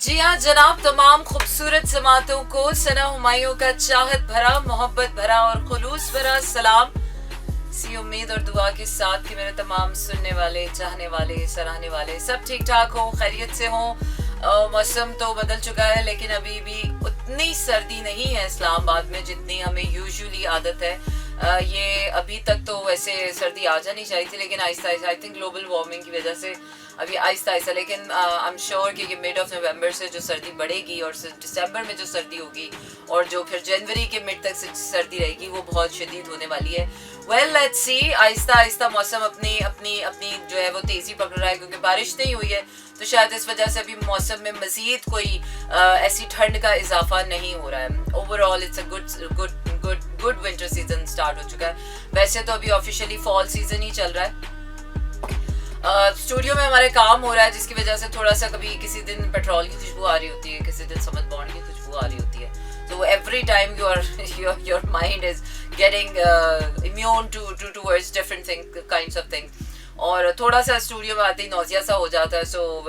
जी हाँ जनाब, तमाम खूबसूरत समातों को सना हुमायूं का चाहत भरा, मोहब्बत भरा और खुलूस भरा सलाम, सी उम्मीद और दुआ के साथ कि मेरे तमाम सुनने वाले, चाहने वाले, सराहने वाले सब ठीक ठाक हो, खैरियत से हो। मौसम तो बदल चुका है लेकिन अभी भी उतनी सर्दी नहीं है इस्लामाबाद में जितनी हमें यूजुअली आदत है। ये अभी तक तो वैसे सर्दी आ जानी चाहिए थी लेकिन Aahista Aahista, I think global warming की वजह से अभी आहिस्ता आहिस्ता, लेकिन आई एम श्योर कि मिड ऑफ नवंबर से जो सर्दी बढ़ेगी और दिसंबर में जो सर्दी होगी और जो फिर जनवरी के मिड तक से सर्दी रहेगी वो बहुत शदीद होने वाली है। Well let's see, Aahista Aahista मौसम अपनी अपनी अपनी जो है वो तेज़ी पकड़ रहा है क्योंकि बारिश नहीं हुई है, तो शायद इस वजह से अभी मौसम में मज़ीद कोई ऐसी ठंड का इजाफा नहीं हो रहा है। Overall it's a good winter season start हो चुका है। वैसे तो अभी ऑफिशियली फॉल सीजन ही चल रहा है। स्टूडियो में हमारे काम हो रहा है जिसकी वजह से थोड़ा सा कभी किसी दिन पेट्रोल की खुशबू आ रही होती है, किसी दिन समझ बॉन्ड की खुशबू आ रही होती है, तो every time your mind is getting immune towards different kinds of thing, और थोड़ा सा स्टूडियो में आते ही नौजिया सा हो जाता है। सो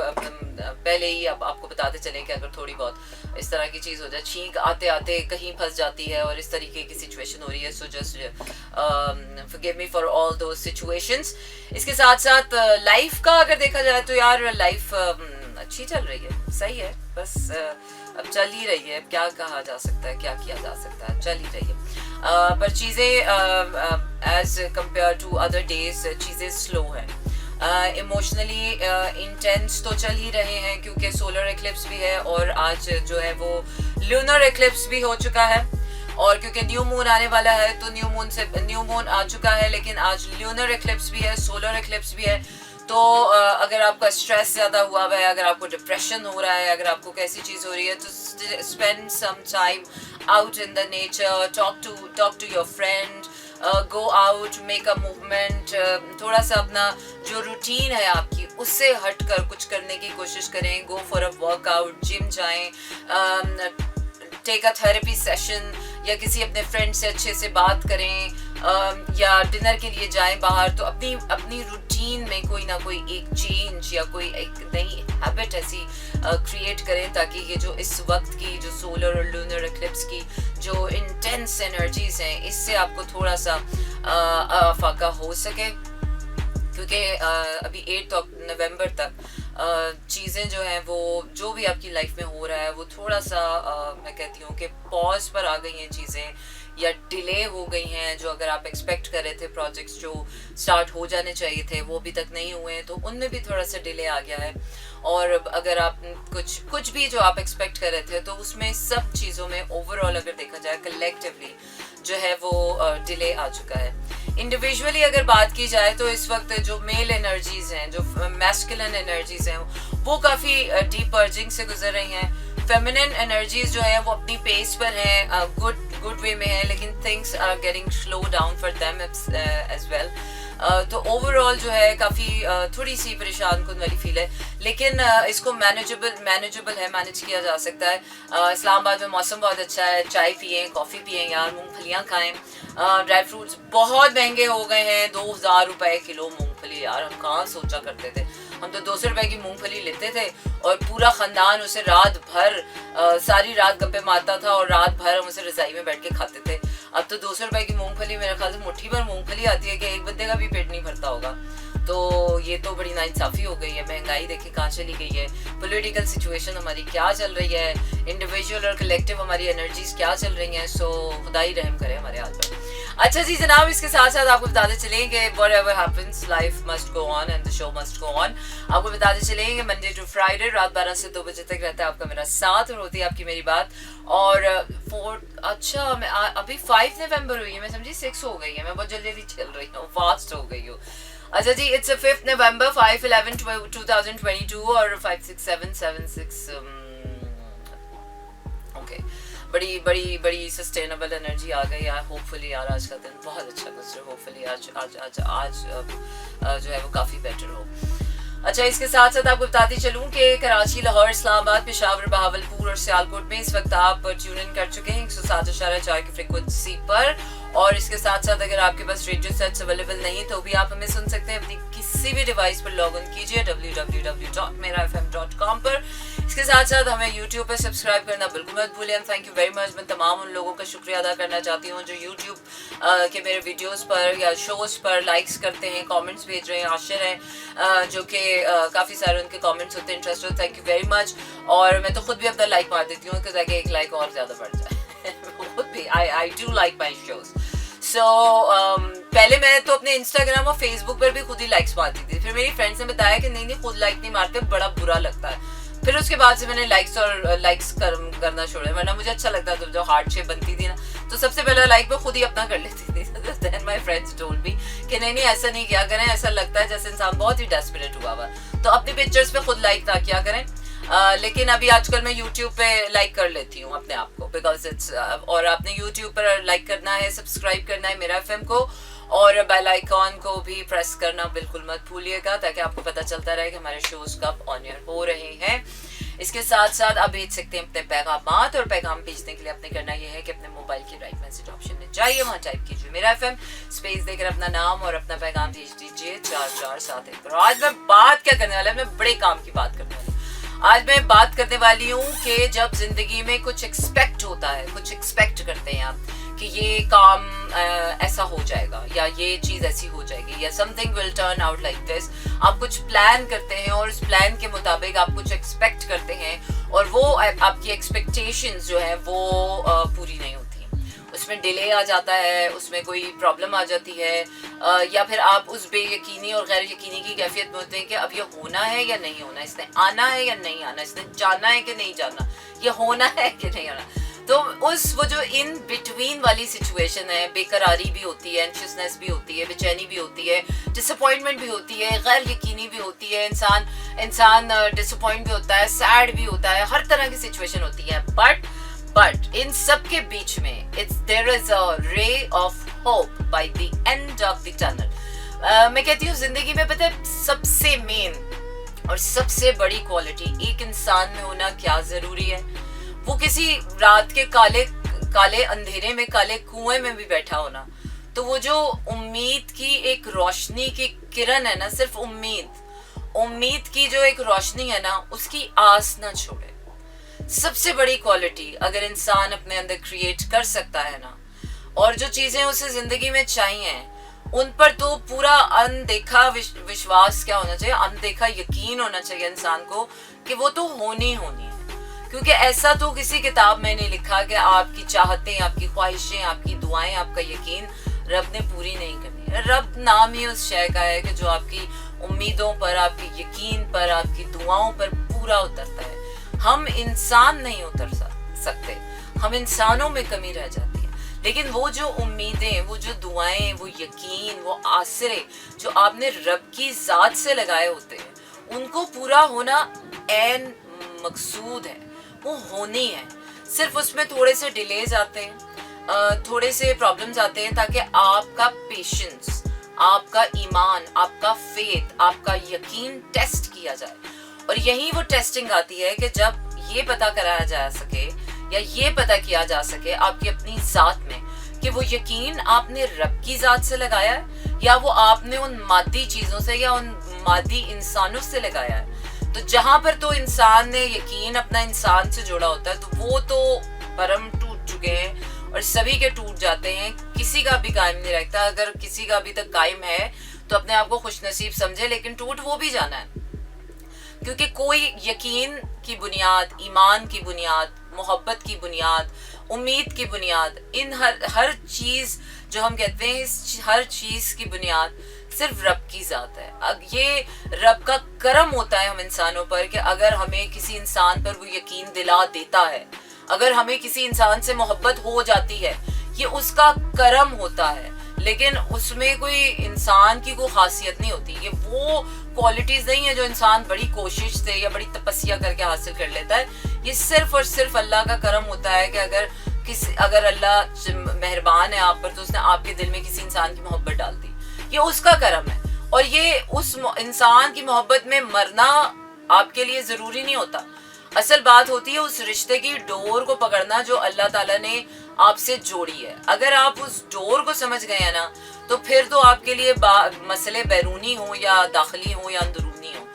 पहले ही अब आपको बताते चलें कि अगर थोड़ी बहुत इस तरह की चीज़ हो जाए, छींक आते आते कहीं फंस जाती है और इस तरीके की सिचुएशन हो रही है, so just forgive me for all those situations. इसके साथ साथ लाइफ का अगर देखा जाए तो यार लाइफ अच्छी चल रही है, सही है, बस अब चल ही रही है। क्या कहा जा सकता है, क्या किया जा सकता है, चल ही रही है। पर चीज़ें as compare to other days चीज़ें स्लो हैं। इमोशनली इंटेंस तो चल ही रहे हैं क्योंकि सोलर एक्लिप्स भी है और आज जो है वो लूनर एक्लिप्स भी हो चुका है, और क्योंकि न्यू मून आने वाला है तो न्यू मून आ चुका है लेकिन आज लूनर एक्लिप्स भी है, सोलर एक्लिप्स भी है। तो अगर आपका स्ट्रेस ज़्यादा हुआ है, अगर आपको डिप्रेशन हो रहा है, अगर आपको कैसी चीज़ हो रही है, तो spend some time out in the nature, talk to your friend, go out, make a movement, थोड़ा सा अपना जो रूटीन है आपकी उससे हट कर कुछ करने की कोशिश करें। go for a workout, gym जाएं, टेक अ थेरेपी सेशन या किसी अपने फ्रेंड से अच्छे से बात करें, या डिनर के लिए जाएं बाहर। तो अपनी रूटीन में कोई ना कोई एक चेंज या कोई एक नई हैबिट ऐसी क्रिएट करें ताकि ये जो इस वक्त की जो सोलर और लूनर एक्लिप्स की जो इंटेंस एनर्जीज हैं इससे आपको थोड़ा सा फाका हो सके, क्योंकि अभी 8 नवंबर तक चीज़ें जो हैं वो जो भी आपकी लाइफ में हो रहा है वो थोड़ा सा मैं कहती हूँ कि पॉज पर आ गई हैं चीज़ें या डिले हो गई हैं। जो अगर आप एक्सपेक्ट कर रहे थे प्रोजेक्ट्स जो स्टार्ट हो जाने चाहिए थे वो अभी तक नहीं हुए हैं, तो उनमें भी थोड़ा सा डिले आ गया है। और अगर आप कुछ भी जो आप एक्सपेक्ट कर रहे थे तो उसमें सब चीज़ों में ओवरऑल अगर देखा जाए कलेक्टिवली जो है वो डिले आ चुका है। इंडिविजुअली अगर बात की जाए तो इस वक्त जो मेल एनर्जीज हैं, जो मैस्कुलिन एनर्जीज हैं, वो काफ़ी डीप पर्जिंग से गुजर रही हैं। फेमिनिन एनर्जीज जो है वो अपनी पेस पर हैं, गुड वे में है, लेकिन things are getting slow down for them as well. तो ओवरऑल जो है काफ़ी थोड़ी सी परेशान कुन वाली फील है, लेकिन इसको मैनेजेबल है, मैनेज किया जा सकता है। इस्लामाबाद में मौसम बहुत अच्छा है, चाय पिएं, कॉफ़ी पिएं यार, मूंगफलियाँ खाएं। ड्राई फ्रूट्स बहुत महंगे हो गए हैं, 2000 रुपये किलो मूंगफली यार, हम कहाँ सोचा करते थे। हम तो 200 रुपये की मूंगफली लेते थे और पूरा ख़ानदान उसे रात भर सारी रात गप्पे मारता था और रात भर हम उसे रज़ाई में बैठ के खाते थे। अब तो 200 रुपये की मूंगफली मेरे ख्याल से मुट्ठी भर मूंगफली आती है कि एक बंदे का भी पेट नहीं भरता होगा। तो ये तो बड़ी नाइंसाफ़ी हो गई है। महंगाई देखिए कहाँ चली गई है, पॉलिटिकल सिचुएशन हमारी क्या चल रही है, इंडिविजुअल और कलेक्टिव हमारी एनर्जीज क्या चल रही हैं। सो खुदा ही रहम करे हमारे हाल पर। अच्छा जी जनाब, इसके साथ साथ आपको बताते चलेंगे whatever happens life must go on and the show must go on. आपको बताते चलेंगे मंडे टू फ्राइडे रात 12 से 2 बजे तक रहता है आपका मेरा साथ और होती है आपकी मेरी बात। और मैं अभी 5 नवंबर हुई है, मैं समझी 6 हो गई है, मैं बहुत जल्दी चल रही हूँ, फास्ट हो गई हूँ। अच्छा जी, इट्स 5 नवंबर 5/11/2022 और 56776 ओके। बड़ी सस्टेनेबल एनर्जी आ गई यार। होपफुली यार आज का दिन बहुत अच्छा गुजरे, होपफुली आज जो है वो काफ़ी बेटर हो। अच्छा, इसके साथ साथ आपको बताती चलूँ कि कराची, लाहौर, इस्लामाबाद, पेशावर, बहावलपुर और सियालकोट में इस वक्त आप ट्यून इन कर चुके हैं 107.4 की फ्रीक्वेंसी पर। اور اس کے ساتھ ساتھ اگر آپ کے پاس ریڈیو سیٹس اویلیبل نہیں تو بھی آپ ہمیں سن سکتے ہیں اپنی کسی بھی ڈیوائس پر لاگ ان کیجیے www.merafm.com پر. اس کے ساتھ ساتھ ہمیں یوٹیوب پہ سبسکرائب کرنا بالکل مت بھولیں. تھینک یو ویری مچ. میں تمام ان لوگوں کا شکریہ ادا کرنا چاہتی ہوں جو یوٹیوب کے میرے ویڈیوز پر یا شوز پر لائکس کرتے ہیں, کامنٹس بھیج رہے ہیں. عاشر ہیں جو کہ کافی سارے ان کے کامنٹس ہوتے ہیں انٹرسٹڈ. تھینک یو ویری مچ. اور میں تو خود بھی اپنا لائک مار دیتی ہوں کہ تاکہ ایک لائک اور زیادہ بڑھ جائے. خود بھی I do like my shoes. So پہلے میں تو اپنے انسٹاگرام اور فیس بک پر بھی خود ہی لائکس مارتی تھی. پھر میری فرینڈس نے بتایا کہ نہیں خود لائک نہیں مارتے, بڑا برا لگتا ہے. پھر اس کے بعد سے میں نے لائکس کرنا چھوڑا, ورنہ مجھے اچھا لگتا تھا. جو ہارٹ شیپ بنتی تھی نا تو سب سے پہلا لائک میں خود ہی اپنا کر لیتی تھی. دین مائی فرینڈس ٹولڈ می کہ نہیں ایسا نہیں کیا کریں, ایسا لگتا ہے جیسے انسان بہت ہی ڈیسپریٹ ہوا ہوا. تو اپنی پکچرس پہ خود لائک نہ کیا کریں. لیکن ابھی آج کل میں یوٹیوب پہ لائک کر لیتی ہوں اپنے آپ کو, بیکاز اٹس, اور آپ نے یوٹیوب پر لائک کرنا ہے, سبسکرائب کرنا ہے میرا ایف ایم کو, اور بیل آئیکن کو بھی پریس کرنا بالکل مت بھولیے گا تاکہ آپ کو پتہ چلتا رہے کہ ہمارے شوز کب آن ایئر ہو رہے ہیں. اس کے ساتھ ساتھ آپ بھیج سکتے ہیں اپنے پیغامات, اور پیغام بھیجنے کے لیے آپ نے کرنا یہ ہے کہ اپنے موبائل کی رائٹ میسج آپشن میں جائیے, وہاں ٹائپ کیجیے میرا ایف ایم, اسپیس دے کر اپنا نام اور اپنا پیغام بھیج دیجیے 4471 پر. آج میں بات کیا کرنے والا ہوں, میں بڑے کام کی بات کرنے والی ہوں. آج میں بات کرنے والی ہوں کہ جب زندگی میں کچھ ایکسپیکٹ ہوتا ہے, کچھ ایکسپیکٹ کرتے ہیں آپ کہ یہ کام ایسا ہو جائے گا یا یہ چیز ایسی ہو جائے گی یا some thing will turn out like this. آپ کچھ پلان کرتے ہیں اور اس پلان کے مطابق آپ کچھ ایکسپیکٹ کرتے ہیں اور وہ آپ کی ایکسپیکٹیشنز جو ہے وہ پوری نہیں ہوتی, اس میں ڈیلے آ جاتا ہے, اس میں کوئی پرابلم آ جاتی ہے, یا پھر آپ اس بے یقینی اور غیر یقینی کی کیفیت میں ہوتے ہیں کہ اب یہ ہونا ہے یا نہیں ہونا, اس نے آنا ہے یا نہیں آنا, اس نے جانا ہے کہ نہیں جانا, یہ ہونا ہے کہ نہیں ہونا. تو وہ جو ان بٹوین والی سچویشن ہے, بے قراری بھی ہوتی ہے, اینشیسنس بھی ہوتی ہے, بے چینی بھی ہوتی ہے, ڈس اپوائنٹمنٹ بھی ہوتی ہے, غیر یقینی بھی ہوتی ہے, انسان ڈس اپوائنٹ بھی ہوتا ہے, سیڈ بھی ہوتا ہے, ہر طرح کی سچویشن ہوتی ہے. بٹ ان سب کے بیچ میں there is a ray of hope by the end of the tunnel. میں کہتی ہوں زندگی میں پتہ ہے سب سے مین اور سب سے بڑی کوالٹی ایک انسان میں ہونا کیا ضروری ہے, وہ کسی رات کے کالے اندھیرے میں, کالے کنویں میں بھی بیٹھا ہونا, تو وہ جو امید کی ایک روشنی کی کرن ہے نا, صرف امید کی جو ایک روشنی ہے نا, اس کی آس نہ چھوڑے. سب سے بڑی کوالٹی اگر انسان اپنے اندر کریٹ کر سکتا ہے نا, اور جو چیزیں اسے زندگی میں چاہیے ان پر تو پورا اندیکھا وشواس کیا ہونا چاہیے, اندیکھا یقین ہونا چاہیے انسان کو کہ وہ تو ہونی ہے. کیونکہ ایسا تو کسی کتاب میں نہیں لکھا کہ آپ کی چاہتیں, آپ کی خواہشیں, آپ کی دعائیں, آپ کا یقین رب نے پوری نہیں کرنی. رب نام ہی اس شے کا ہے کہ جو آپ کی امیدوں پر, آپ کے یقین پر, آپ کی دعاؤں پر پورا اترتا ہے. ہم انسان نہیں اتر سکتے, ہم انسانوں میں کمی رہ جاتی ہے. لیکن وہ جو امیدیں, وہ جو دعائیں, وہ یقین, وہ آسرے جو آپ نے رب کی ذات سے لگائے ہوتے ہیں, ان کو پورا ہونا عین مقصود ہے, وہ ہونی ہے. صرف اس میں تھوڑے سے ڈیلیز آتے ہیں, تھوڑے سے پرابلمز آتے ہیں تاکہ آپ کا پیشنس, آپ کا ایمان, آپ کا فیتھ, آپ کا یقین ٹیسٹ کیا جائے. اور یہی وہ ٹیسٹنگ آتی ہے کہ جب یہ پتہ کرایا جا سکے یا یہ پتہ کیا جا سکے آپ کی اپنی ذات میں کہ وہ یقین آپ نے رب کی ذات سے لگایا ہے یا وہ آپ نے ان مادی چیزوں سے یا ان مادی انسانوں سے لگایا ہے. تو جہاں پر تو انسان نے یقین اپنا انسان سے جوڑا ہوتا ہے تو وہ تو برم ٹوٹ چکے ہیں اور سبھی کے ٹوٹ جاتے ہیں, کسی کا بھی قائم نہیں رہتا. اگر کسی کا ابھی تک قائم ہے تو اپنے آپ کو خوش نصیب سمجھے, لیکن ٹوٹ وہ بھی جانا ہے. کیونکہ کوئی یقین کی بنیاد, ایمان کی بنیاد, محبت کی بنیاد, امید کی بنیاد, ان ہر چیز جو ہم کہتے ہیں اس ہر چیز کی بنیاد صرف رب کی ذات ہے. یہ رب کا کرم ہوتا ہے ہم انسانوں پر کہ اگر ہمیں کسی انسان پر وہ یقین دلا دیتا ہے, اگر ہمیں کسی انسان سے محبت ہو جاتی ہے, یہ اس کا کرم ہوتا ہے. لیکن اس میں کوئی انسان کی کوئی خاصیت نہیں ہوتی. یہ وہ کوالٹیز نہیں ہے جو انسان بڑی کوشش سے یا بڑی تپسیا کر کے حاصل کر لیتا ہے. یہ صرف اور صرف اللہ کا کرم ہوتا ہے کہ اگر اللہ مہربان ہے آپ پر تو اس نے آپ کے دل میں کسی انسان کی محبت ڈال دی, یہ اس کا کرم ہے. اور یہ اس انسان کی محبت میں مرنا آپ کے لیے ضروری نہیں ہوتا. اصل بات ہوتی ہے اس رشتے کی ڈور کو پکڑنا جو اللہ تعالیٰ نے आपसे जोड़ी है। अगर आप उस डोर को समझ गए हैं ना, तो फिर तो आपके लिए मसले बैरूनी हो या दाखिली हो या अंदरूनी हो,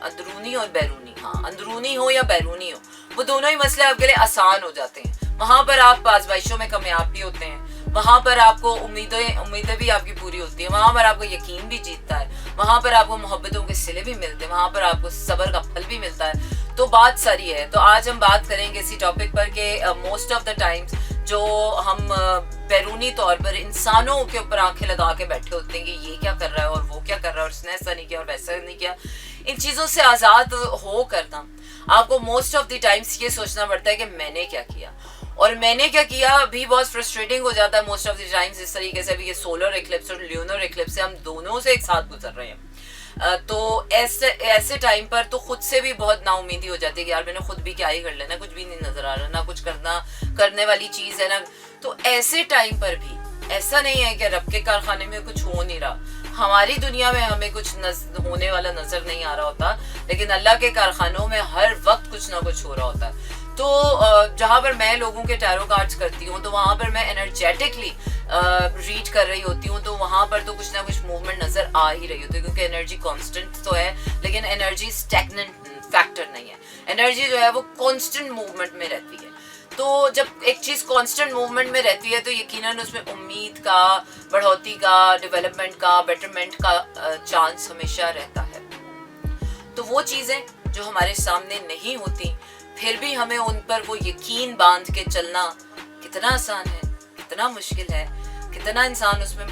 अंदरूनी और बैरूनी, हाँ अंदरूनी हो या बैरूनी हो, वो दोनों ही मसले आपके लिए आसान हो जाते हैं। वहाँ पर आप आजमाइशों में कामयाब भी होते हैं, वहाँ पर आपको उम्मीदें भी आपकी पूरी होती है, वहाँ पर आपको यकीन भी जीतता है, वहाँ पर आपको मोहब्बतों के सिले भी मिलते हैं, वहाँ पर आपको सब्र का फल भी मिलता है। तो बात सारी है। तो आज हम बात करेंगे इसी टॉपिक पर कि मोस्ट ऑफ द टाइम्स जो हम बैरूनी तौर पर इंसानों के ऊपर आंखें लगा के बैठे होते हैं कि ये क्या कर रहा है और वो क्या कर रहा है और उसने ऐसा नहीं किया और वैसा नहीं किया, इन चीज़ों से आज़ाद हो करना आपको मोस्ट ऑफ द टाइम्स ये सोचना पड़ता है कि मैंने क्या किया, और मैंने क्या किया भी बहुत फ्रस्ट्रेटिंग हो जाता है मोस्ट ऑफ द टाइम्स। इस तरीके से अभी ये सोलर एक्लिप्स और ल्यूनर एक्लिप्स से हम दोनों से एक साथ गुजर रहे हैं। तो ऐसे टाइम पर तो खुद से भी बहुत नाउमीदी हो जाती है कि यार मैंने खुद भी क्या ही कर लेना, कुछ भी नहीं नजर आ रहा, ना कुछ करने वाली चीज़ है ना। तो ऐसे टाइम पर भी ऐसा नहीं है कि रब के कारखाने में कुछ हो नहीं रहा, हमारी दुनिया में हमें कुछ होने वाला नजर नहीं आ रहा होता, लेकिन अल्लाह के कारखानों में हर वक्त कुछ ना कुछ हो रहा होता है। तो जहाँ पर मैं लोगों के टैरो कार्ड्स करती हूँ तो वहाँ पर मैं एनर्जेटिकली रीड कर रही होती हूँ, तो वहाँ पर तो कुछ ना कुछ मूवमेंट नजर आ ही रही होती है, क्योंकि एनर्जी कांस्टेंट तो है लेकिन एनर्जी स्टैग्नेंट फैक्टर नहीं है। एनर्जी जो है वो कांस्टेंट मूवमेंट में रहती है। तो जब एक चीज़ कांस्टेंट मूवमेंट में रहती है तो यकीनन उसमें उम्मीद का, बढ़ोतरी का, डेवलपमेंट का, बेटरमेंट का चांस हमेशा रहता है। तो वो चीज़ें जो हमारे सामने नहीं होती फिर भी हमें उन पर वो यकीन बांध के चलना कितना आसान है, कितना मुश्किल है, कितना इंसान उसमें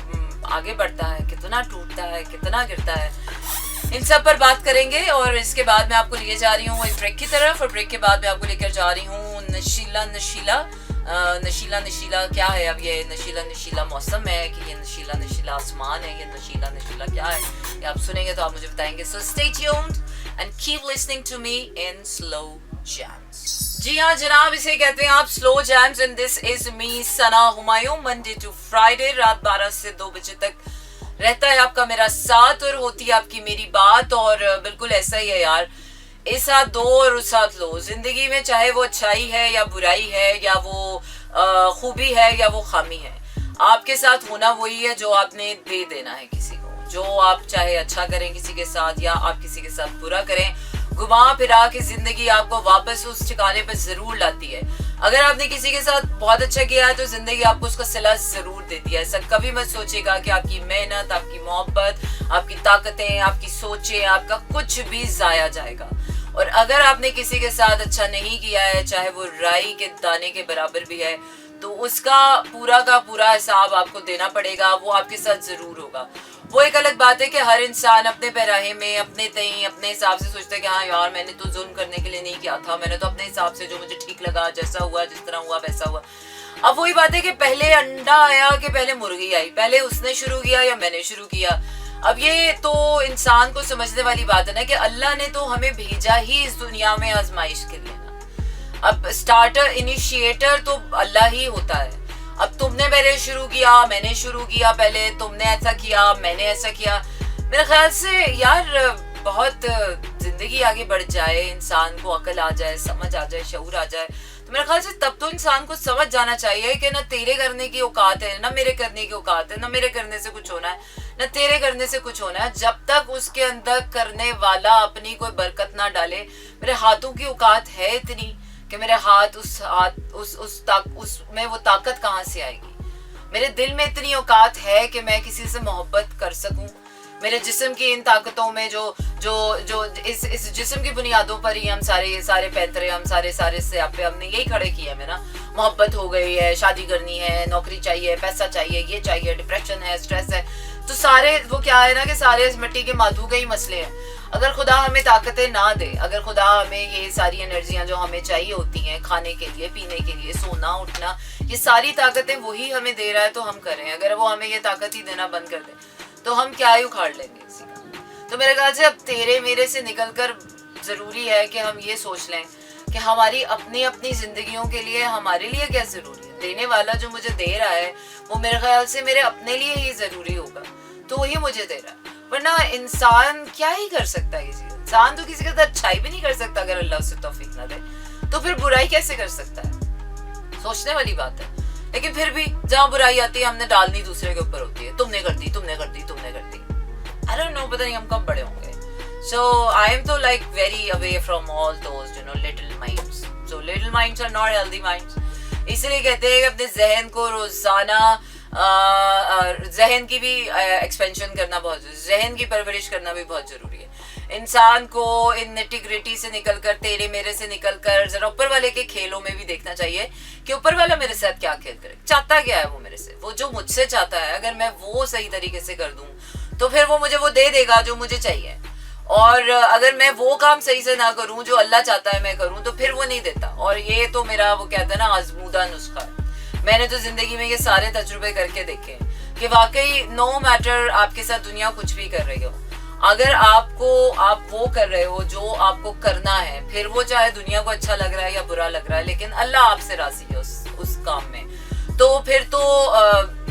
आगे बढ़ता है, कितना टूटता है, कितना गिरता है, इन सब पर बात करेंगे। और इसके बाद मैं आपको लिए जा रही हूँ एक ब्रेक की तरफ, और ब्रेक के बाद मैं आपको लेकर जा रही हूँ नशीला क्या है। अब ये नशीला मौसम है कि ये नशीला आसमान है, ये नशीला क्या है, ये आप सुनेंगे तो आप मुझे बताएंगे। So stay tuned and keep listening to me in slow jams. जी हाँ जनाब, इसे कहते हैं आप slow jams, and this is me Sana Humayun. Monday to Friday रात 12 से 2 बजे तक रहता है आपका मेरा साथ और होती है आपकी मेरी बात। और बिल्कुल ऐसा ही है यार, इस साथ दो और उस साथ लो। जिंदगी में चाहे वो अच्छाई है या बुराई है, या वो खूबी है या वो खामी है, आपके साथ होना वही है जो आपने दे देना है किसी को। जो आप चाहे अच्छा करें किसी के साथ या आप किसी के साथ बुरा करें, घुमा फिरा के जिंदगी आपको वापस उस ठिकाने पर जरूर लाती है। अगर आपने किसी के साथ बहुत अच्छा किया है तो जिंदगी आपको उसका सिला जरूर देती है। ऐसा कभी मत सोचिएगा कि आपकी मेहनत, आपकी मोहब्बत, आपकी ताकतें, आपकी सोचें, आपका कुछ भी जाया जाएगा। और अगर आपने किसी के साथ अच्छा नहीं किया है, चाहे वो राई के दाने के बराबर भी है, तो उसका पूरा का पूरा हिसाब आपको देना पड़ेगा। वो आपके साथ जरूर होगा। वो एक अलग बात है कि हर इंसान अपने पैराहे में अपने तय अपने हिसाब से सोचता है कि हाँ यार मैंने तो जुल्म करने के लिए नहीं किया था, मैंने तो अपने हिसाब से जो मुझे ठीक लगा, जैसा हुआ, जिस तरह हुआ वैसा हुआ। अब वही बात है कि पहले अंडा आया कि पहले मुर्गी आई, पहले उसने शुरू किया या मैंने शुरू किया। अब ये तो इंसान को समझने वाली बात है ना कि अल्लाह ने तो हमें भेजा ही इस दुनिया में आजमाइश के लिए ना। अब स्टार्टर, इनिशिएटर तो अल्लाह ही होता है। अब तुमने पहले शुरू किया, मैंने शुरू किया, पहले तुमने ऐसा किया, मैंने ऐसा किया। मेरे ख्याल से यार बहुत जिंदगी आगे बढ़ जाए, इंसान को अकल आ जाए, समझ आ जाए, शऊर आ जाए, तो मेरे ख्याल से तब तो इंसान को समझ जाना चाहिए कि ना तेरे करने की औकात है, ना मेरे करने की औकात है, ना मेरे करने से कुछ होना है, ना तेरे करने से कुछ होना है। जब तक उसके अंदर करने वाला अपनी कोई बरकत ना डाले, मेरे हाथों की औकात है इतनी कि मेरे हाथ उसमें वो ताकत कहाँ से आएगी। मेरे दिल में इतनी औकात है कि मैं किसी से मोहब्बत कर सकूं। मेरे जिस्म की इन ताकतों में जो इस जिस्म की बुनियादों पर ही हम सारे पैंतरे, हम सारे स्यापे हमने यही खड़े किए हैं ना। मोहब्बत हो गई है, शादी करनी है, नौकरी चाहिए, पैसा चाहिए, ये चाहिए, डिप्रेशन है, स्ट्रेस है, तो सारे वो क्या है ना कि सारे इस मिट्टी के माधु के ही मसले हैं। अगर खुदा हमें ताकतें ना दे, अगर खुदा हमें ये सारी एनर्जियां जो हमें चाहिए होती हैं खाने के लिए, पीने के लिए, सोना उठना, ये सारी ताकतें वही हमें दे रहा है तो हम करें। अगर वो हमें ये ताकत ही देना बंद कर दे तो हम क्या ही उखाड़ लेंगे इसी का। तो मेरे ख्याल से अब तेरे मेरे से निकल कर ज़रूरी है कि हम ये सोच लें कि हमारी अपनी ज़िंदगियों के लिए हमारे लिए क्या ज़रूरी है। देने वाला जो मुझे दे रहा है वो मेरे ख्याल से मेरे अपने लिए ही ज़रूरी होगा, तो वही मुझे दे रहा है। वरना इंसान क्या ही कर सकता है। किसी इंसान तो किसी के साथ अच्छाई भी नहीं कर सकता अगर अल्लाह उसे तौफीक ना दे, तो फिर बुराई कैसे कर सकता है। सोचने वाली बात है, लेकिन फिर भी जहाँ बुराई आती है हमने डालनी दूसरे के ऊपर होती है, तुमने कर दी, तुमने कर दी, तुमने कर दी. I don't know, पता नहीं हम कब बड़े होंगे. So I am तो like very away from all those little minds. So little minds are not healthy minds. इसलिए कहते हैं कि अपने जहन को रोजाना जहन की भी एक्सपेंशन करना बहुत जरूरी, जहन की परवरिश करना भी बहुत जरूरी है. इंसान को इन निटिग्रिटी से निकलकर, तेरे मेरे से निकलकर जरा ऊपर वाले के खेलों में भी देखना चाहिए कि ऊपर वाला मेरे साथ क्या खेल करे, चाहता क्या है वो मेरे से. वो जो मुझसे चाहता है अगर मैं वो सही तरीके से कर दूं तो फिर वो मुझे वो दे देगा जो मुझे चाहिए. और अगर मैं वो काम सही से ना करूं जो अल्लाह चाहता है मैं करूं तो फिर वो नहीं देता. और ये तो मेरा वो कहता है ना आजमूदा नुस्खा है. मैंने तो जिंदगी में ये सारे तजुर्बे करके देखे कि वाकई नो मैटर आपके साथ दुनिया कुछ भी कर रही हो, अगर आप वो कर रहे हो जो आपको करना है, फिर वो चाहे दुनिया को अच्छा लग रहा है या बुरा लग रहा है, लेकिन अल्लाह आपसे राजी है उस काम में, तो फिर तो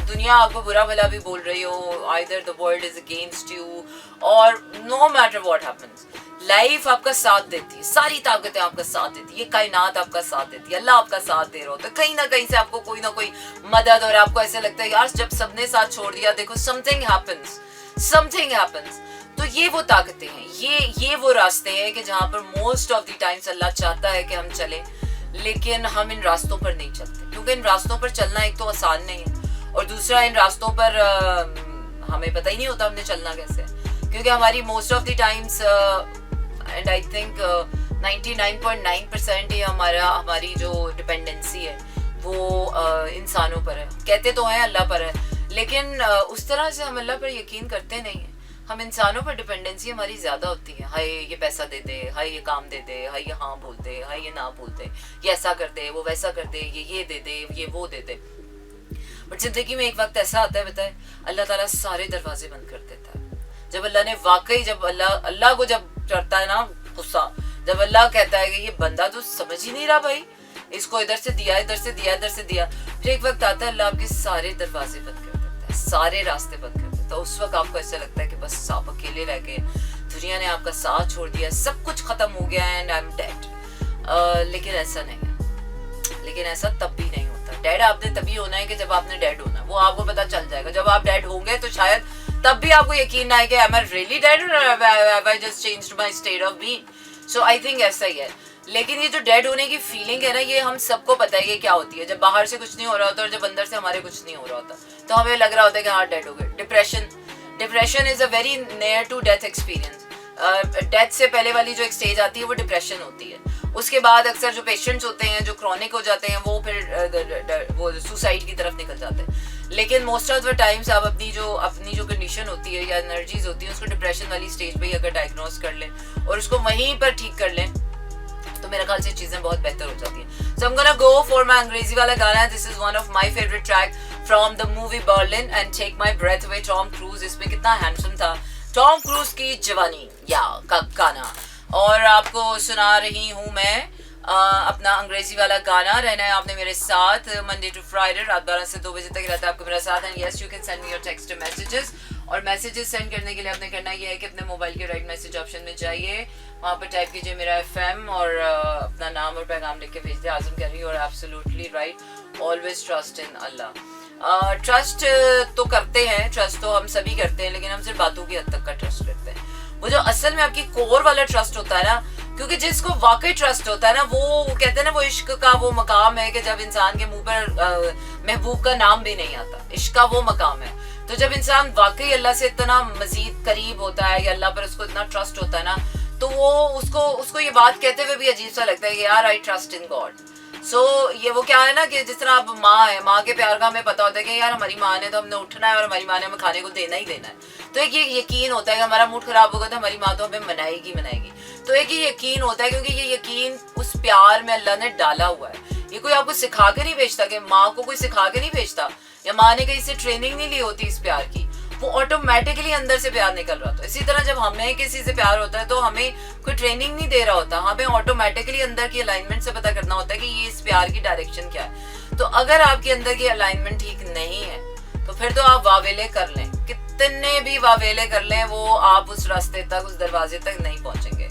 दुनिया आपको बुरा भला भी बोल रही हो, either the world is against you, और no matter what happens life आपका साथ देती है, सारी ताकतें आपका साथ देती है, ये कायनात आपका साथ देती है, अल्लाह आपका साथ दे रहा होता है. कहीं ना कहीं से आपको कोई ना कोई मदद, और आपको ऐसे लगता है यार जब सबने साथ छोड़ दिया देखो समथिंग हैपेंस. तो ये वो ताकतें हैं, ये वो रास्ते हैं कि जहाँ पर मोस्ट ऑफ द टाइम्स अल्लाह चाहता है कि हम चले, लेकिन हम इन रास्तों पर नहीं चलते, क्योंकि इन रास्तों पर चलना एक तो आसान नहीं है, और दूसरा इन रास्तों पर हमें पता ही नहीं होता हमने चलना कैसे, क्योंकि हमारी most of the times and I think 99.9% ही हमारी जो डिपेंडेंसी है वो इंसानों पर है. कहते तो हैं अल्लाह पर है, लेकिन उस तरह से हम अल्लाह पर यकीन करते नहीं हैं. हम इंसानों पर डिपेंडेंसी हमारी ज़्यादा होती है. हाय ये पैसा दे दे, हाय ये काम दे दे, हाय ये हाँ बोल दे, हाय ये ना बोल दे, ये ऐसा कर दे, वो वैसा कर दे, ये दे दे, ये वो दे दे. बट जिंदगी में एक वक्त ऐसा आता है बताए अल्लाह ताला सारे दरवाजे बंद कर देता है. जब अल्लाह ने वाकई, जब अल्लाह को जब चढ़ता है ना गुस्सा, जब अल्लाह कहता है कि ये बंदा तो समझ ही नहीं रहा भाई, इसको इधर से दिया, इधर से दिया, इधर से दिया, फिर एक वक्त आता है अल्लाह आपके सारे दरवाजे बंद कर देता है, सारे रास्ते बंद कर देता है. तो उस वक्त आपको ऐसा लगता है कि बस आप अकेले रह गए, दुनिया ने आपका साथ छोड़ दिया, सब कुछ खत्म हो गया एंड आई एम डेड. लेकिन ऐसा नहीं है, लेकिन ऐसा तब भी नहीं होता. डेड आपने तभी होना है कि जब आपने डेड होना, वो आपको पता चल जाएगा. जब आप डेड होंगे तो शायद तब भी आपको यकीन आए कि am I really dead or have I just changed my state of being? So I think ऐसा ही है. लेकिन ये जो डेड होने की फीलिंग है ना, ये हम सबको पता है ये क्या होती है. जब बाहर से कुछ नहीं हो रहा होता और जब अंदर से हमारे कुछ नहीं हो रहा होता तो हमें लग रहा होता है कि हाँ डेड हो गए. Depression is a very near to death experience. Death से पहले वाली जो एक स्टेज आती है वो डिप्रेशन होती है. उसके बाद अक्सर जो पेशेंट्स होते हैं जो क्रॉनिक हो जाते हैं वो फिर वो सुसाइड की तरफ निकल जाते हैं. लेकिन मोस्ट ऑफ द टाइम्स आप अपनी जो कंडीशन होती है या एनर्जीज होती है उसको डिप्रेशन वाली स्टेज पे ही अगर डायग्नोस कर लें और उसको वहीं पर ठीक कर लें तो मेरे ख्याल से चीज़ें बहुत बेहतर हो जाती हैं. So I am gonna go for my अंग्रेजी वाला गाना. This is one of my favourite track from the movie Berlin and take my breath away. Tom Cruise इसमें कितना हैंडसम था. टॉम क्रूज की जवानी या का गाना, और आपको सुना रही हूँ मैं अपना अंग्रेजी वाला गाना. रहना है आपने मेरे साथ मंडे टू फ्राइडे रात 12 से 2 बजे तक रहता है आपको मेरा साथ. And yes you can send me your text messages, और मैसेजेस सेंड करने के लिए आपने करना ये है कि अपने मोबाइल के राइट मैसेज ऑप्शन में जाइए, वहाँ पर टाइप कीजिए मेरा FM और अपना नाम और पैगाम लिख के भेज दे. आजम कह रही हूँ और absolutely right. Always trust in Allah. Trust तो करते हैं, ट्रस्ट तो हम सभी करते हैं, लेकिन हम सिर्फ बातों की हद तक का ट्रस्ट करते हैं. वो जो असल में आपकी कोर वाला ट्रस्ट होता है ना, क्योंकि जिसको वाकई ट्रस्ट होता है ना वो कहते हैं ना वो इश्क का वो मकाम है कि जब इंसान के मुंह पर महबूब का नाम भी नहीं आता. इश्क का वो मकाम है. तो जब इंसान वाकई अल्लाह से इतना मजीद करीब होता है या अल्लाह पर उसको इतना ट्रस्ट होता है ना, तो वो उसको ये बात कहते हुए भी अजीब सा लगता है कि यार आई ट्रस्ट इन गॉड. सो ये वो क्या है ना कि जिस तरह आप माँ है, माँ के प्यार का हमें पता होता है कि यार हमारी माँ ने तो हमने उठना है और हमारी माँ ने हमें खाने को देना ही देना है. तो एक ये यकीन होता है कि हमारा मूड खराब होगा तो हमारी माँ तो हमें मनाएगी. तो एक ये यकीन होता है, क्योंकि ये यकीन उस प्यार में अल्लाह ने डाला हुआ है. ये कोई आपको सिखा के नहीं भेजता, कि माँ को कोई सिखा के नहीं भेजता या माँ ने कहीं से ट्रेनिंग नहीं ली होती इस प्यार की, वो ऑटोमेटिकली अंदर से प्यार निकल रहा होता है. इसी तरह जब हमें किसी से प्यार होता है तो हमें कोई ट्रेनिंग नहीं दे रहा होता, हमें ऑटोमेटिकली अंदर की अलाइनमेंट से पता करना होता है कि ये इस प्यार की डायरेक्शन क्या है. तो अगर आपके अंदर की अलाइनमेंट ठीक नहीं है तो फिर तो आप वावेले कर लें, कितने भी वावेले कर लें, वो आप उस रास्ते तक, उस दरवाजे तक नहीं पहुंचेंगे.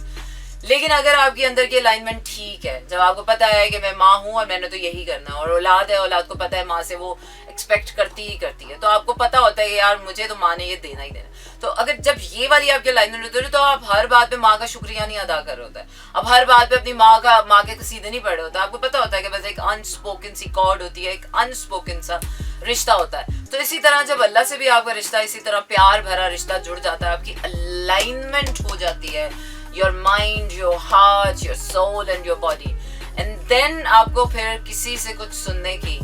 لیکن اگر آپ کے اندر کی الائنمنٹ ٹھیک ہے, جب آپ کو پتہ ہے کہ میں ماں ہوں اور میں نے تو یہی کرنا ہے, اور اولاد ہے, اولاد کو پتہ ہے ماں سے وہ ایکسپیکٹ کرتی ہی ہے, تو آپ کو پتہ ہوتا ہے کہ یار مجھے تو ماں نے یہ دینا ہی دینا. تو اگر جب یہ والی آپ کی الائنمنٹ ہوتی ہے تو آپ ہر بات پہ ماں کا شکریہ نہیں ادا کر رہے ہوتا ہے, اب ہر بات پہ اپنی ماں کے سیدھے نہیں پڑے ہوتا, آپ کو پتہ ہوتا ہے کہ بس ایک انسپوکن سی کارڈ ہوتی ہے, ایک انسپوکن سا رشتہ ہوتا ہے. تو اسی طرح جب اللہ سے بھی آپ کا رشتہ اسی طرح پیار بھرا رشتہ جڑ جاتا ہے, آپ کی الائنمنٹ ہو جاتی ہے, your mind, your heart, your soul and your body, and then آپ کو پھر کسی سے کچھ سننے کی,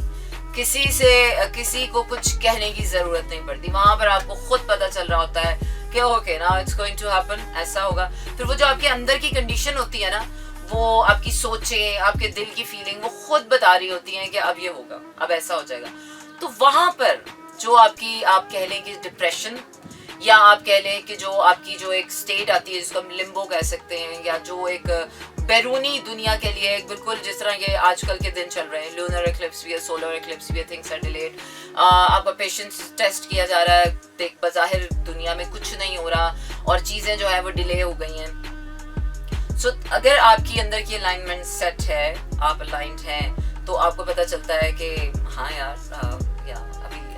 کسی کو کچھ کہنے کی ضرورت نہیں پڑتی. وہاں پر آپ کو خود پتہ چل رہا ہوتا ہے کہ اوکے نا اٹس گوئنگ ٹو ہیپن, ایسا ہوگا. پھر وہ جو آپ کے اندر کی کنڈیشن ہوتی ہے نا, وہ آپ کی سوچیں, آپ کے دل کی فیلنگ, وہ خود بتا رہی ہوتی ہیں کہ اب یہ ہوگا, اب ایسا ہو جائے گا. تو وہاں پر جو آپ کہہ لیں کہ ڈپریشن, یا آپ کہہ لیں کہ جو آپ کی جو ایک اسٹیٹ آتی ہے جس کو ہم لمبو کہہ سکتے ہیں, یا جو ایک بیرونی دنیا کے لیے ایک بالکل جس طرح یہ آج کل کے دن چل رہے ہیں, لونر ایکلپس بھی ہے, سولر ایکلپس بھی ہے, تھنگس آر ڈیلیڈ, آپ کا پیشنس ٹیسٹ کیا جا رہا ہے, دیکھ بظاہر دنیا میں کچھ نہیں ہو رہا اور چیزیں جو ہے وہ ڈیلے ہو گئی ہیں. سو اگر آپ کی اندر کی الائنمنٹ سیٹ ہے, آپ الائنڈ ہیں, تو آپ کو پتہ چلتا ہے کہ ہاں یار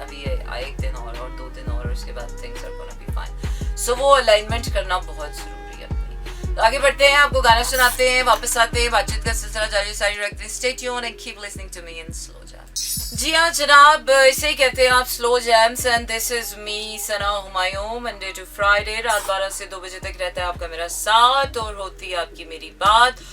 ابھی ایک دن اور 2 دن اور اس کے بعد things are gonna be fine. سو وہ الائنمنٹ کرنا بہت ضروری ہے اپنی. تو آگے بڑھتے ہیں, آپ کو گانا سناتے ہیں, واپس آتے ہیں, بات چیت کا سلسلہ جاری رکھتے ہیں. Stay tuned and keep listening to me in slow jams. جی ہاں جناب, اسے ہی کہتے ہیں آپ slow jams, and this is me Sana Humayun. Monday to Friday رات 12 سے 2 بجے تک رہتا ہے آپ کا میرا ساتھ, اور ہوتی ہے آپ کی میری بات.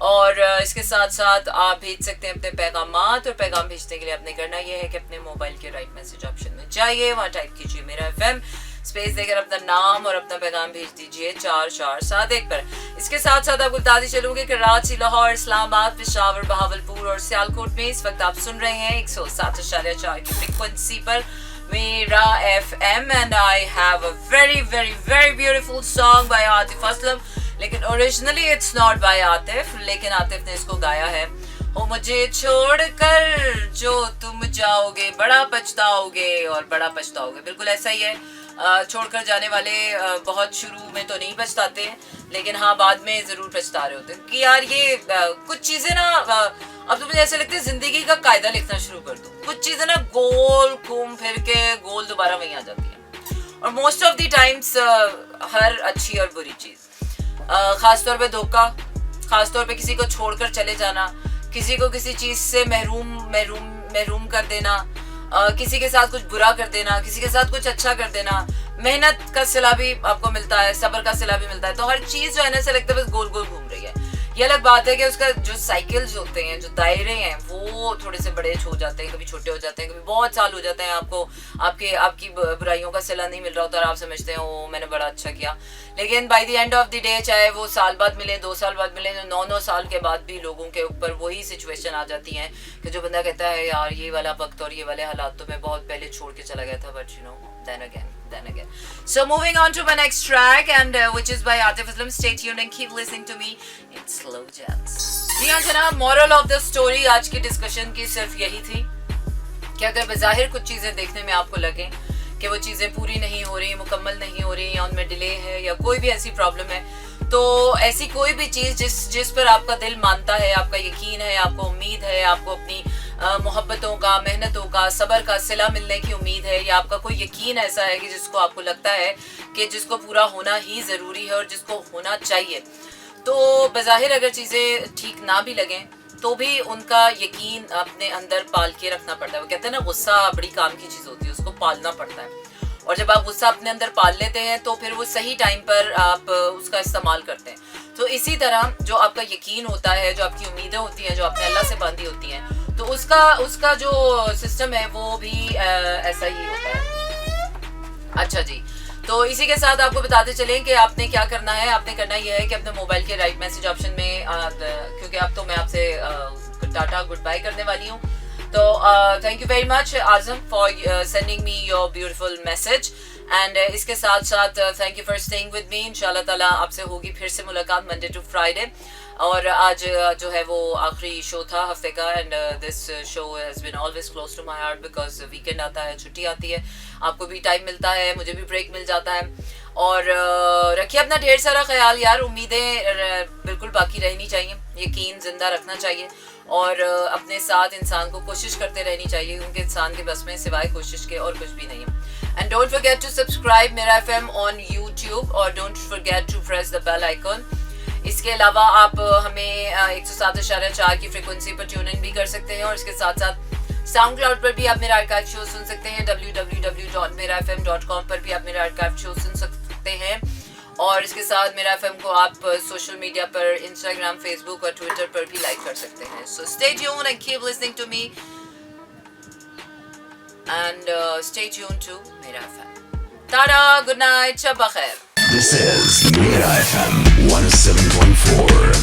اور اس کے ساتھ ساتھ آپ بھیج سکتے ہیں اپنے پیغامات, اور پیغام بھیجنے کے لیے آپ نے کرنا یہ ہے کہ اپنے موبائل کے رائٹ میسج آپشن میں جائیے, وہاں ٹائپ کیجیے میرا FM, اسپیس دے کر اپنا نام اور اپنا پیغام بھیج دیجیے 4471 پر. اس کے ساتھ ساتھ آپ کو بتاتے چلوں گے کہ کراچی, لاہور, اسلام آباد, پشاور, بہاولپور اور سیالکوٹ میں اس وقت آپ سن رہے ہیں 107.4 کی فریکوینسی پر میرا FM, and I have a very very very beautiful song by Atif Aslam. لیکن originally it's not by Atif, لیکن عاطف نے اس کو گایا ہے. ہو مجھے چھوڑ کر جو تم جاؤ گے بڑا پچھتاؤ گے, اور بڑا پچھتاؤ گے, بالکل ایسا ہی ہے. چھوڑ کر جانے والے بہت شروع میں تو نہیں پچھتاتے ہیں, لیکن ہاں بعد میں ضرور پچھتا رہے ہوتے ہیں کہ یار یہ کچھ چیزیں نا, اب تو مجھے ایسے لگتا ہے زندگی کا قاعدہ لکھنا شروع کر دو. کچھ چیزیں نا گول گھوم پھر کے گول دوبارہ وہیں آ جاتی ہیں, اور موسٹ آف دی ٹائمس ہر اچھی اور بری چیز, خاص طور پہ دھوکہ, خاص طور پہ کسی کو چھوڑ کر چلے جانا, کسی کو کسی چیز سے محروم کر دینا, کسی کے ساتھ کچھ برا کر دینا, کسی کے ساتھ کچھ اچھا کر دینا, محنت کا صلہ بھی آپ کو ملتا ہے, صبر کا صلہ بھی ملتا ہے. تو ہر چیز جو ہے نا ایسا لگتا ہے بس گول گول گھوم رہی ہے. یہ الگ بات ہے کہ اس کا جو سائیکلز ہوتے ہیں, جو دائرے ہیں, وہ تھوڑے سے بڑے ہو جاتے ہیں, کبھی چھوٹے ہو جاتے ہیں, کبھی بہت سال ہو جاتے ہیں, آپ کو آپ کی برائیوں کا صلہ نہیں مل رہا ہوتا اور آپ سمجھتے ہیں او میں نے بڑا اچھا کیا. لیکن by the end of the day, چاہے وہ سال بعد ملے, 2 سال بعد ملے, 9 سال کے بعد بھی لوگوں کے اوپر وہی سچویشن آ جاتی ہیں کہ جو بندہ کہتا ہے یار یہ والا وقت اور یہ والے حالات تو میں بہت پہلے چھوڑ کے چلا گیا تھا, but you know then again. So moving on to my next track, and which is by Atif Aslam. Stay tuned and keep listening to me in slow jams. جی ہاں جناب, moral of the story آج کی discussion کی صرف یہی تھی کہ اگر بظاہر کچھ چیزیں دیکھنے میں آپ کو لگیں کہ وہ چیزیں پوری نہیں ہو رہی, مکمل نہیں ہو رہی, یا ان میں ڈیلے ہے, یا کوئی بھی ایسی پرابلم ہے, تو ایسی کوئی بھی چیز جس پر آپ کا دل مانتا ہے, آپ کا یقین ہے, آپ کو امید ہے, آپ کو اپنی محبتوں کا, محنتوں کا, صبر کا صلہ ملنے کی امید ہے, یا آپ کا کوئی یقین ایسا ہے کہ جس کو آپ کو لگتا ہے کہ جس کو پورا ہونا ہی ضروری ہے اور جس کو ہونا چاہیے, تو بظاہر اگر چیزیں ٹھیک نہ بھی لگیں تو بھی ان کا یقین اپنے اندر پال کے رکھنا پڑتا ہے. وہ کہتے ہیں نا غصہ بڑی کام کی چیز ہوتی ہے, اس کو پالنا پڑتا ہے, اور جب آپ غصہ اپنے اندر پال لیتے ہیں تو پھر وہ صحیح ٹائم پر آپ اس کا استعمال کرتے ہیں. تو اسی طرح جو آپ کا یقین ہوتا ہے, جو آپ کی امیدیں ہوتی ہیں, جو آپ نے اللہ سے باندھی ہوتی ہیں, تو اس کا جو سسٹم ہے وہ بھی ایسا ہی ہوتا ہے. اچھا جی, تو اسی کے ساتھ آپ کو بتاتے چلیں کہ آپ نے کیا کرنا ہے. آپ نے کرنا یہ ہے کہ اپنے موبائل کے رائٹ میسج آپشن میں, کیونکہ اب تو میں آپ سے ٹاٹا گڈ بائی کرنے والی ہوں, تو thank you very much Azam for sending me your beautiful message. And اس کے ساتھ ساتھ thank you for staying with me. ان شاء اللہ تعالیٰ آپ سے ہوگی پھر سے ملاقات منڈے ٹو فرائیڈے. اور آج جو ہے وہ آخری شو تھا ہفتے کا, and this show has been always close to my heart because weekend آتا ہے, چھٹی آتی ہے, آپ کو بھی ٹائم ملتا ہے, مجھے بھی بریک مل جاتا ہے. اور رکھیے اپنا ڈھیر سارا خیال یار, امیدیں بالکل باقی رہنی چاہیے, یقین زندہ رکھنا چاہیے, اور اپنے ساتھ انسان کو کوشش کرتے رہنی چاہیے, کیونکہ انسان کے بس میں سوائے کوشش کے اور کچھ بھی نہیں ہے. And don't forget to subscribe میرا ایف ایم آن یوٹیوب, اور don't forget to press the bell icon. اس کے علاوہ آپ ہمیں 107.4 کی فریکوینسی پر ٹیون ان بھی کر سکتے ہیں, اور اس کے ساتھ ساتھ ساؤنڈ کلاؤڈ پر بھی آپ میرا آرکائیو شو سن سکتے ہیں, www.merafm.com پر بھی آپ میرا آرکائیو شو سن سکتے ہیں. اور اس کے ساتھ میرا ایف ایم کو آپ سوشل میڈیا پر انسٹاگرام, فیس بک اور ٹویٹر پر بھی لائک کر سکتے ہیں. So stay tune and keep listening to me, and stay tune to میرا F M. Tata, good night, شب بخیر. This is Mera FM 107.4.